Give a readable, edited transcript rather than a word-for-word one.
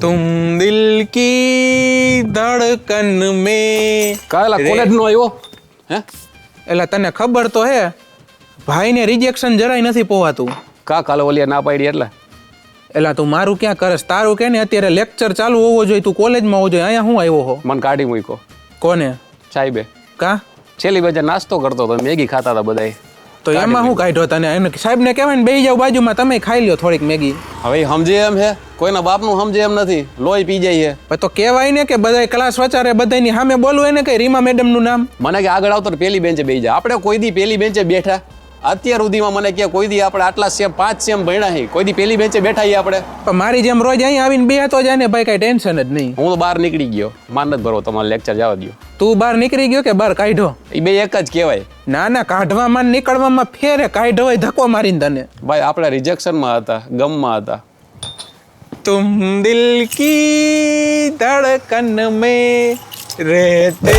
तुम दिल की धड़कन में કાલા કોલેજ નો આવ્યો હે એલા તને ખબર તો હે ભાઈને રિજેક્શન જરાય નથી પોવાતું. કાલે ઓલિયા ના પાડી એટલે એલા તું મારું ક્યાં કરસ? તારું કે ને અત્યારે લેક્ચર ચાલુ હોવો જોઈએ, તું કોલેજમાં હોવો જોઈએ. અહીંયા હું આવ્યો હો? મને કાઢી મૂક્યો કોને? સાહેબે. કા છેલ્લી બજાર નાસ્તો કરતો તો મેગી ખાતા હતા બધાય. તો એમાં હું કાઢ્યો તને? એને સાહેબને કહેવાય ને બેસી જાવ બાજુમાં, તમે ખાઈ લ્યો થોડીક મેગી. હવે ઈ સમજે એમ હે? કોઈના બાપનું સમજે એમ નથી, લોહી પી જાય છે. પણ તો કહેવાય ને કે બધાય ક્લાસ વચારે બધાની સામે બોલવું એને કઈ રીમા મેડમનું નામ. મને કે આગળ આવતો પેલી બેન્ચે બેસી જાય. આપણે કોઈ દી પેલી બેન્ચે બેઠા? અત્યાર સુધીમાં મને કે કોઈ દી આપણે આટલા સેમ 5 સેમ ભણ્યા હી, કોઈ દી પેલી બેન્ચે બેઠા હી આપણે? પણ મારી જેમ રોજ અહીંયા આવીને બેહતો જાય ને ભાઈ, કઈ ટેન્શન જ નહીં. હું તો બહાર નીકળી ગયો, માન નથી ભરવો, તમારે લેક્ચર જવા દો. તું બહાર નીકળી ગયો કે બહાર કાઢ્યો? એ બે એક જ કહેવાય. ના ના, કાઢવામાં ને નીકળવામાં ફેરે. કાઢ્યો હોય ધક્કો મારીને તને. ભાઈ આપણે રિજેક્શનમાં હતા, ગમમાં હતા. तुम दिल की धड़कन में रहते